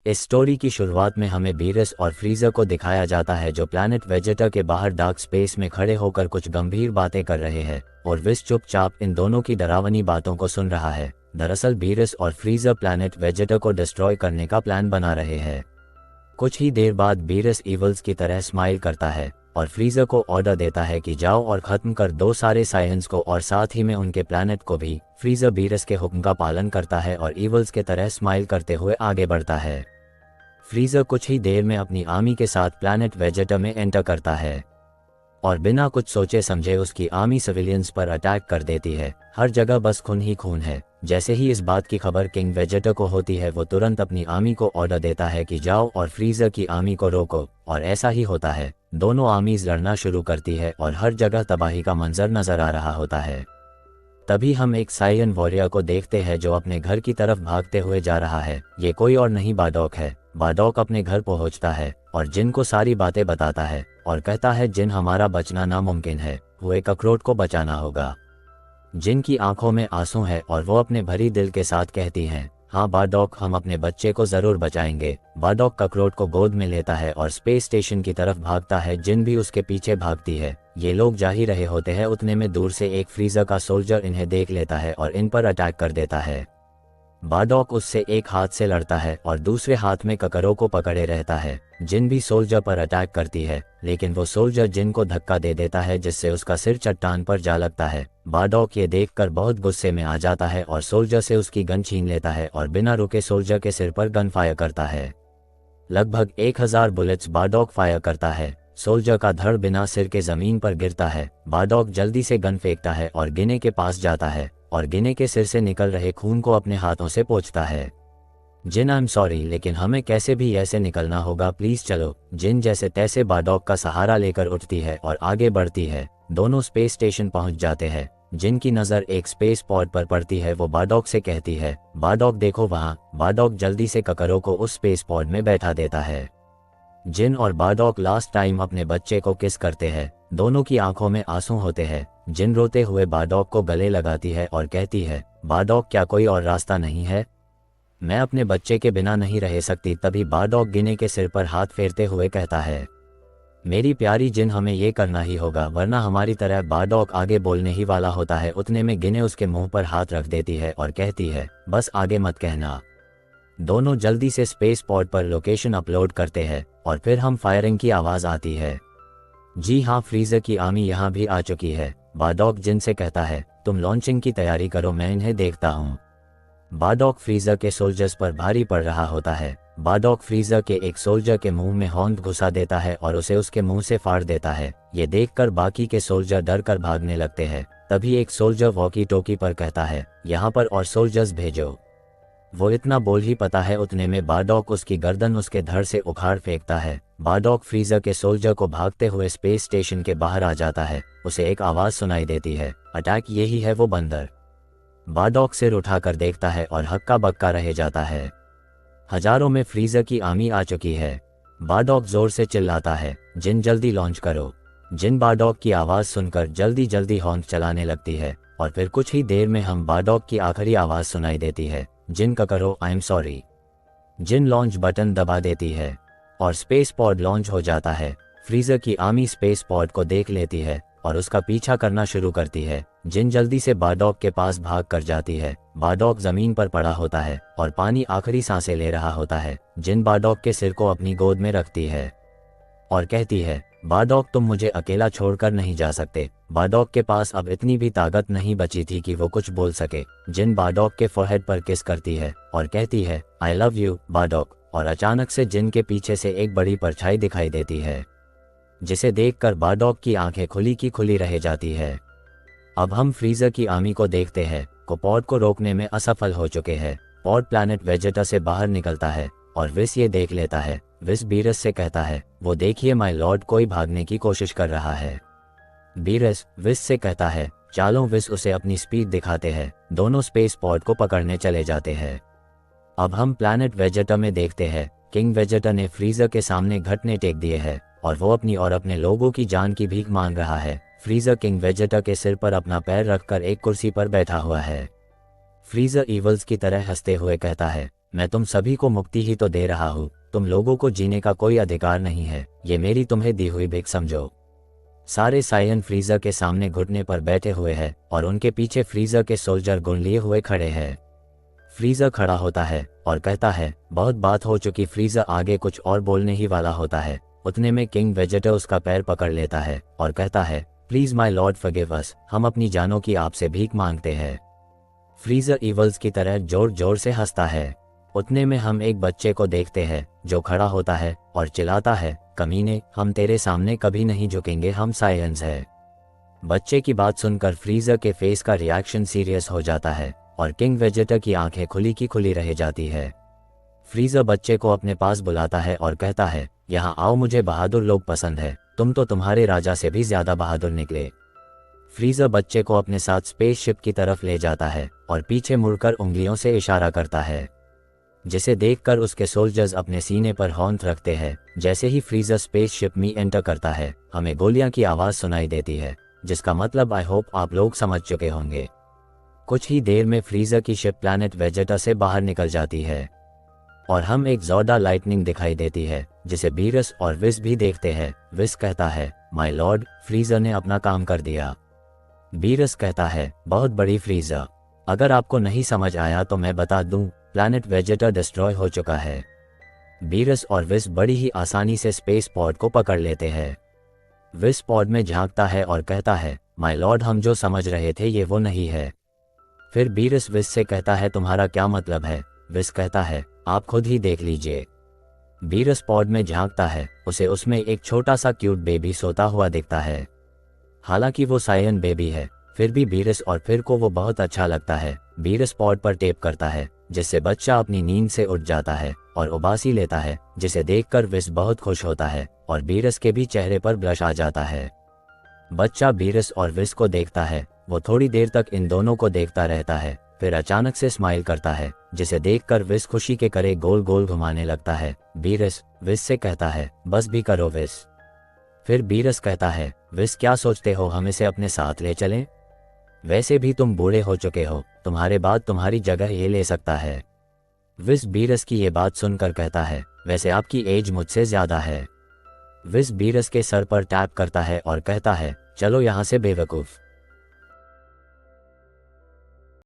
इस स्टोरी की शुरुआत में हमें बीरस और फ्रीज़र को दिखाया जाता है जो प्लैनेट वेजेटा के बाहर डार्क स्पेस में खड़े होकर कुछ गंभीर बातें कर रहे हैं और विस चुपचाप इन दोनों की डरावनी बातों को सुन रहा है। दरअसल बीरस और फ्रीज़र प्लैनेट वेजेटा को डिस्ट्रॉय करने का प्लान बना रहे हैं। कुछ ही देर बाद बीरस ईवल्स की तरह स्माइल करता है और फ्रीज़र को ऑर्डर देता है कि जाओ और ख़त्म कर दो सारे साइंस को और साथ ही में उनके प्लैनेट को भी। फ्रीज़र बीरस के हुक्म का पालन करता है और ईवल्स के तरह स्माइल करते हुए आगे बढ़ता है। फ्रीज़र कुछ ही देर में अपनी आर्मी के साथ प्लैनेट वेजेटा में एंटर करता है और बिना कुछ सोचे समझे उसकी आर्मी सिविलियंस पर अटैक कर देती है। हर जगह बस खून ही खून है। जैसे ही इस बात की खबर किंग वेजेटा को होती है वो तुरंत अपनी आर्मी को ऑर्डर देता है कि जाओ और फ्रीज़र की आर्मी को रोको, और ऐसा ही होता है। दोनों आर्मीज लड़ना शुरू करती है और हर जगह तबाही का मंजर नजर आ रहा होता है। तभी हम एक साइयन वॉरियर को देखते हैं जो अपने घर की तरफ भागते हुए जा रहा है। ये कोई और नहीं बाडॉक है। बाडॉक अपने घर पहुंचता है और जिन को सारी बातें बताता है और कहता है जिन हमारा बचना नामुमकिन है, वो एक अखरोट को बचाना होगा। जिन की आंखों में आंसू है और वो अपने भरी दिल के साथ कहती हैं, हाँ बाडॉक, हम अपने बच्चे को जरूर बचाएंगे। बाडॉक ककरोट को गोद में लेता है और स्पेस स्टेशन की तरफ भागता है। जिन भी उसके पीछे भागती है। ये लोग जा ही रहे होते हैं, उतने में दूर से एक फ्रीज़र का सोल्जर इन्हें देख लेता है और इन पर अटैक कर देता है। बाडॉक उससे एक हाथ से लड़ता है और दूसरे हाथ में ककरों को पकड़े रहता है। जिन भी सोल्जर पर अटैक करती है, लेकिन वो सोल्जर जिन को धक्का दे देता है जिससे उसका सिर चट्टान पर जा लगता है। बाडॉक ये देखकर बहुत गुस्से में आ जाता है और सोल्जर से उसकी गन छीन लेता है और बिना रुके सोल्जर के सिर पर गन फायर करता है। लगभग 1000 बुलेट्स बाडॉक फायर करता है। सोल्जर का धड़ बिना सिर के जमीन पर गिरता है। बाडॉक जल्दी से गन फेंकता है और गिने के पास जाता है और गिने के सिर से निकल रहे खून को अपने हाथों से पोंछता है। जिन, आई एम सॉरी, लेकिन हमें कैसे भी ऐसे निकलना होगा, प्लीज चलो। जिन जैसे तैसे बाडॉक का सहारा लेकर उठती है और आगे बढ़ती है। दोनों स्पेस स्टेशन पहुंच जाते हैं। जिनकी नज़र एक स्पेस पॉड पर पड़ती है। वो बाडॉक से कहती है, बाडॉक देखो वहाँ। बाडॉक जल्दी से ककरों को उस स्पेस पॉड में बैठा देता है। जिन और बाडॉक लास्ट टाइम अपने बच्चे को किस करते हैं। दोनों की आंखों में आंसू होते हैं। जिन रोते हुए बाडॉक को गले लगाती है और कहती है, बाडॉक, क्या कोई और रास्ता नहीं है? मैं अपने बच्चे के बिना नहीं रह सकती। तभी बाडॉक गिने के सिर पर हाथ फेरते हुए कहता है, मेरी प्यारी जिन, हमें ये करना ही होगा वरना हमारी तरह। बाडॉक आगे बोलने ही वाला होता है, उतने में गिने उसके मुंह पर हाथ रख देती है और कहती है, बस आगे मत कहना। दोनों जल्दी से स्पेस पॉड पर लोकेशन अपलोड करते हैं और फिर हम फायरिंग की आवाज आती है। जी हाँ, फ्रीज़र की आर्मी यहाँ भी आ चुकी है। बाडॉक जिन से कहता है, तुम लॉन्चिंग की तैयारी करो, मैं इन्हें देखता हूँ। बाडॉक फ्रीज़र के सोल्जर्स पर भारी पड़ रहा होता है। बाडॉक फ्रीज़र के एक सोल्जर के मुंह में हॉर्न घुसा देता है और उसे उसके मुंह से फाड़ देता है। ये देखकर बाकी के सोल्जर डर कर भागने लगते हैं। तभी एक सोल्जर वॉकी टोकी पर कहता है, यहाँ पर और सोल्जर्स भेजो। वो इतना बोल ही पता है, उतने में बाडॉक उसकी गर्दन उसके धड़ से उखाड़ फेंकता है। बाडॉक फ्रीज़र के सोल्जर को भागते हुए स्पेस स्टेशन के बाहर आ जाता है। उसे एक आवाज सुनाई देती है, अटैक, यही है वो बंदर। बाडॉक सिर उठाकर देखता है और हक्का बक्का रह जाता है। हजारों में फ्रीज़र की आर्मी आ चुकी है। बाडॉक जोर से चिल्लाता है, जिन जल्दी लॉन्च करो। जिन बाडॉक की आवाज सुनकर जल्दी जल्दी हॉर्न चलाने लगती है और फिर कुछ ही देर में हम बाडॉक की आखिरी आवाज सुनाई देती है, जिन का करो, आई एम सॉरी। जिन लॉन्च बटन दबा देती है और स्पेस पॉड लॉन्च हो जाता है। फ्रीज़र की आर्मी स्पेस पॉड को देख लेती है और उसका पीछा करना शुरू करती है। जिन जल्दी से बाडॉक के पास भाग कर जाती है। बाडॉक जमीन पर पड़ा होता है और पानी आखिरी सांसें ले रहा होता है। जिन बाडॉक के सिर को अपनी गोद में रखती है और कहती है, बाडॉक, तुम मुझे अकेला छोड़कर नहीं जा सकते। बाडॉक के पास अब इतनी भी ताकत नहीं बची थी कि वो कुछ बोल सके। जिन बाडॉक के फोरहेड पर किस करती है और कहती है, आई लव यू बाडॉक। और अचानक से जिन के पीछे से एक बड़ी परछाई दिखाई देती है, जिसे देखकर बाडॉक की आंखें खुली की खुली रह जाती है। अब हम फ्रीज़र की आर्मी को देखते हैं को पॉड को रोकने में असफल हो चुके हैं। पॉड प्लैनेट वेजेटा से बाहर निकलता है और विस ये देख लेता है। विस बीरस से कहता है, वो देखिए माय लॉर्ड, कोई भागने की कोशिश कर रहा है। बीरस विस से कहता है, चालो। विस उसे अपनी स्पीड दिखाते हैं। दोनों स्पेस पॉड को पकड़ने चले जाते हैं। अब हम प्लैनेट वेजेटा में देखते हैं किंग वेजेटा ने फ्रीज़र के सामने घुटने टेक दिए हैं और वो अपनी और अपने लोगों की जान की भीख मांग रहा है। फ्रीज़र किंग वेजेटा के सिर पर अपना पैर रखकर एक कुर्सी पर बैठा हुआ है। फ्रीज़र ईवल्स की तरह हंसते हुए कहता है, मैं तुम सभी को मुक्ति ही तो दे रहा हूँ, तुम लोगों को जीने का कोई अधिकार नहीं है, ये मेरी तुम्हें दी हुई भिख समझो। सारे सायन फ्रीजर के सामने घुटने पर बैठे हुए हैं और उनके पीछे फ्रीजर के सोल्जर गुण लिए हुए खड़े हैं। फ्रीजर खड़ा होता है और कहता है, बहुत बात हो चुकी। फ्रीजर आगे कुछ और बोलने ही वाला होता है, उतने में किंग वेजेटर उसका पैर पकड़ लेता है और कहता है, प्लीज माय लॉर्ड फॉरगिव अस, हम अपनी जानों की आपसे भीख मांगते हैं। फ्रीजर ईवल्स की तरह जोर जोर से हंसता है। उतने में हम एक बच्चे को देखते हैं जो खड़ा होता है और चिल्लाता है, कमीने, हम तेरे सामने कभी नहीं झुकेंगे, हम सायंस है। बच्चे की बात सुनकर फ्रीजर के फेस का रिएक्शन सीरियस हो जाता है और किंग वेजेटर की आंखें खुली की खुली रह जाती है। फ्रीजर बच्चे को अपने पास बुलाता है और कहता है, यहाँ आओ, मुझे बहादुर लोग पसंद है, तुम तो तुम्हारे राजा से भी ज्यादा बहादुर निकले। फ्रीजर बच्चे को अपने साथ स्पेसशिप की तरफ ले जाता है और पीछे मुड़कर उंगलियों से इशारा करता है, जिसे देखकर उसके सोल्जर्स अपने सीने पर हौंत रखते हैं। जैसे ही फ्रीजर स्पेसशिप में एंटर करता है, हमें गोलियां की आवाज सुनाई देती है, जिसका मतलब आई होप आप लोग समझ चुके होंगे। कुछ ही देर में फ्रीजर की शिप प्लैनेट वेजेटा से बाहर निकल जाती है और हम एक जोरदार लाइटनिंग दिखाई देती है, जिसे बीरस और विस भी देखते हैं। विस कहता है, माय लॉर्ड, फ्रीजर ने अपना काम कर दिया। बीरस कहता है, बहुत बड़ी फ्रीजर, अगर आपको नहीं समझ आया तो मैं बता दूं, प्लैनेट वेजेटा डिस्ट्रॉय हो चुका है। बीरस और विस बड़ी ही आसानी से स्पेस पॉड को पकड़ लेते हैं। विस पॉड में झांकता है और कहता है, माय लॉर्ड, हम जो समझ रहे थे ये वो नहीं है। फिर बीरस विस से कहता है, तुम्हारा क्या मतलब है? विस कहता है, आप खुद ही देख लीजिए। बीरस पॉड में झांकता है, उसे उसमें एक छोटा सा क्यूट बेबी सोता हुआ दिखता है। हालांकि वो सायन बेबी है, फिर भी बीरस और फिर को वो बहुत अच्छा लगता है। बीरस पॉड पर टेप करता है, जिससे बच्चा अपनी नींद से उठ जाता है और उबासी लेता है, जिसे देखकर विस बहुत खुश होता है और बीरस के भी चेहरे पर ब्लश आ जाता है। बच्चा बीरस और विस को देखता है, वो थोड़ी देर तक इन दोनों को देखता रहता है, फिर अचानक से स्माइल करता है, जिसे देखकर विस खुशी के करे गोल गोल घुमाने लगता है। बीरस विस से कहता है, बस भी करो विस। फिर बीरस कहता है, विस क्या सोचते हो, हम इसे अपने साथ ले चलें? वैसे भी तुम बूढ़े हो चुके हो, तुम्हारे बाद तुम्हारी जगह ये ले सकता है। विस बीरस की ये बात सुनकर कहता है, वैसे आपकी एज मुझसे ज्यादा है। विस बीरस के सर पर टैप करता है और कहता है, चलो यहाँ से बेवकूफ।